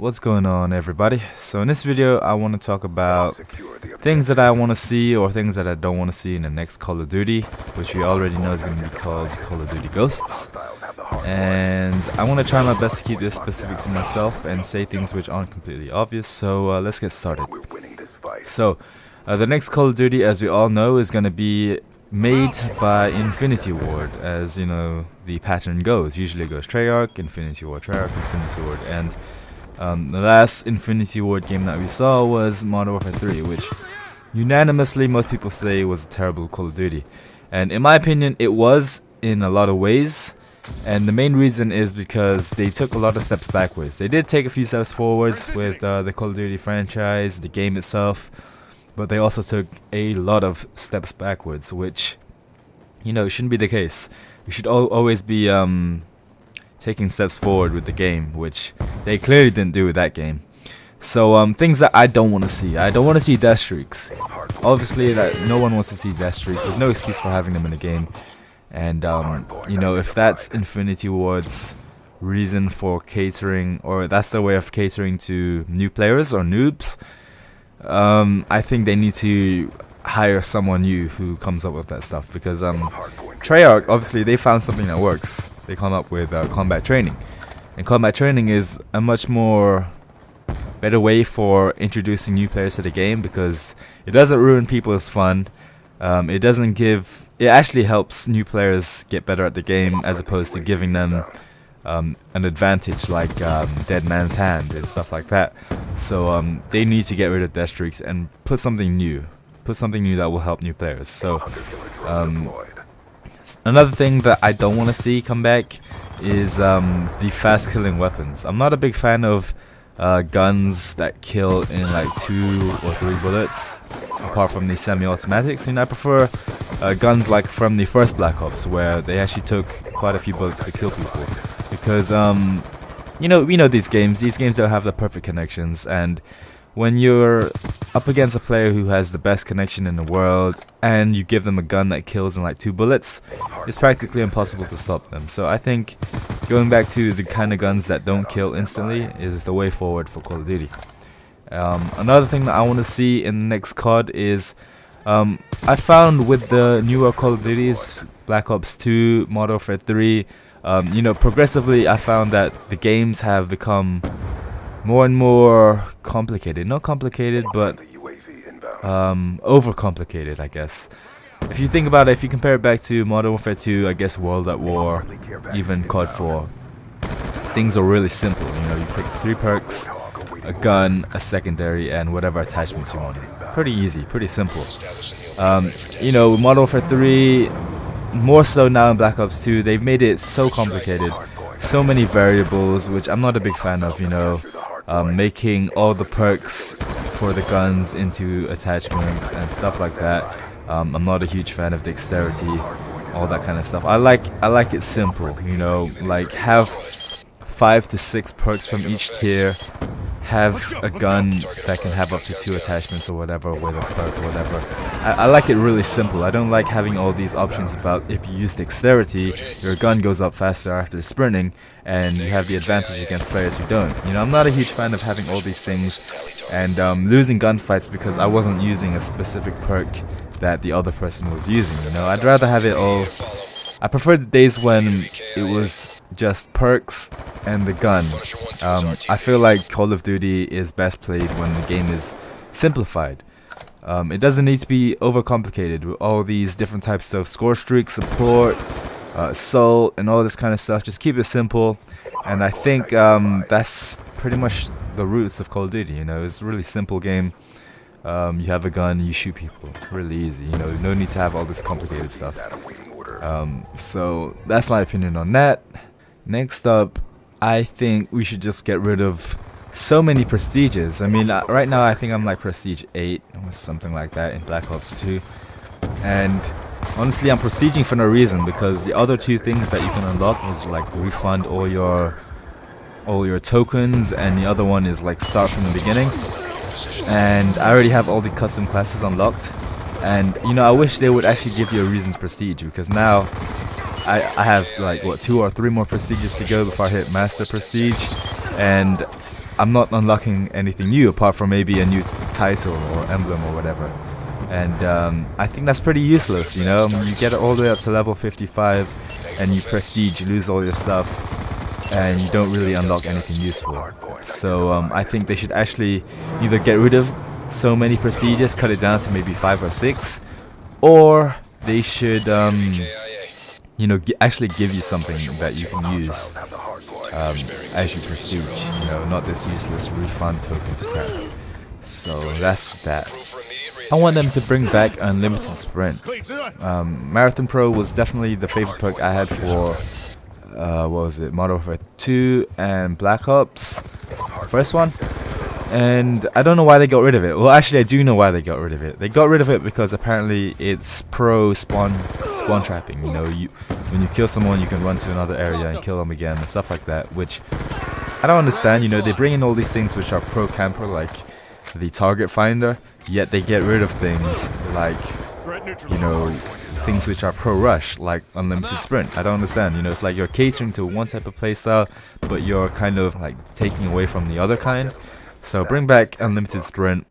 What's going on, everybody? So in this video I want to talk about things that I want to see or things that I don't want to see in the next Call of Duty, which we already know is going to be called Call of Duty Ghosts. And I want to try my best to keep this specific to myself and say things which aren't completely obvious, so let's get started. So the next Call of Duty, as we all know, is going to be made by Infinity Ward. As you know, the pattern goes. Usually it goes Treyarch, Infinity Ward, Treyarch, Infinity Ward, and the last Infinity Ward game that we saw was Modern Warfare 3, which unanimously most people say was a terrible Call of Duty. And in my opinion, it was in a lot of ways. And the main reason is because they took a lot of steps backwards. They did take a few steps forwards with the Call of Duty franchise, the game itself, but they also took a lot of steps backwards, which, you know, shouldn't be the case. We should always be taking steps forward with the game, which they clearly didn't do with that game. So things that I don't want to see. I don't want to see death streaks. Obviously, that no one wants to see death streaks. There's no excuse for having them in the game. And you know, if that's Infinity Ward's reason for catering, or that's their way of catering to new players or noobs, I think they need to hire someone new who comes up with that stuff, because Treyarch, obviously, they found something that works. They come up with combat training, and combat training is a much more better way for introducing new players to the game, because it doesn't ruin people's fun. It actually helps new players get better at the game, as opposed to giving them an advantage like dead man's hand and stuff like that. So they need to get rid of death streaks and put something new that will help new players. So another thing that I don't want to see come back is the fast killing weapons. I'm not a big fan of guns that kill in like 2 or 3 bullets, apart from the semi-automatics. I prefer guns like from the first Black Ops, where they actually took quite a few bullets to kill people, because we know these games don't have the perfect connections, and when you're up against a player who has the best connection in the world and you give them a gun that kills in like 2 bullets, it's practically impossible to stop them. So I think going back to the kind of guns that don't kill instantly is the way forward for Call of Duty. Another thing that I want to see in the next COD is, I found with the newer Call of Duties, Black Ops 2, Modern Warfare 3, progressively I found that the games have become more and more complicated. Not complicated, but overcomplicated, I guess. If you think about it, if you compare it back to Modern Warfare 2, I guess World at War, even COD 4, things are really simple. You pick 3 perks, a gun, a secondary, and whatever attachments you want. Pretty easy, pretty simple. With Modern Warfare 3, more so now in Black Ops 2, they've made it so complicated. So many variables, which I'm not a big fan of, making all the perks for the guns into attachments and stuff like that. I'm not a huge fan of dexterity, all that kind of stuff. I like it simple, like have 5 to 6 perks from each tier, have a gun that can have up to 2 attachments or whatever with a perk or whatever. I like it really simple. I don't like having all these options about if you use dexterity, your gun goes up faster after sprinting, and you have the advantage against players who don't. I'm not a huge fan of having all these things and losing gunfights because I wasn't using a specific perk that the other person was using. I'd rather have it all. I prefer the days when it was just perks and the gun. I feel like Call of Duty is best played when the game is simplified. It doesn't need to be overcomplicated with all these different types of score streaks, support, assault, and all this kind of stuff. Just keep it simple, and I think that's pretty much the roots of Call of Duty. It's a really simple game. You have a gun, you shoot people. Really easy. No need to have all this complicated stuff. So that's my opinion on that. Next up, I think we should just get rid of so many prestiges. Right now I think I'm like prestige 8 or something like that in Black Ops 2. And honestly, I'm prestiging for no reason, because the other 2 things that you can unlock is like refund all your tokens, and the other one is like start from the beginning. And I already have all the custom classes unlocked. And I wish they would actually give you a reason to prestige, because now I have like 2 or 3 more prestiges to go before I hit master prestige, and I'm not unlocking anything new apart from maybe a new title or emblem or whatever. And I think that's pretty useless, you know. You get it all the way up to level 55 and you prestige, you lose all your stuff, and you don't really unlock anything useful. So I think they should actually either get rid of so many prestiges, cut it down to maybe 5 or 6, or they should you know, actually give you something that you can use as you prestige, you know, not this useless refund tokens crap. So that's that. I want them to bring back unlimited sprint. Marathon Pro was definitely the favorite perk I had for what was it, Modern Warfare 2 and Black Ops, first one. And I don't know why they got rid of it. Well, actually, I do know why they got rid of it. They got rid of it because apparently it's pro spawn trapping. You know, when you kill someone, you can run to another area and kill them again and stuff like that. Which I don't understand. You know, they bring in all these things which are pro camper, like the target finder, yet they get rid of things like, you know, things which are pro rush, like unlimited sprint. I don't understand. You know, it's like you're catering to one type of playstyle, but you're kind of like taking away from the other kind. So bring back unlimited sprint.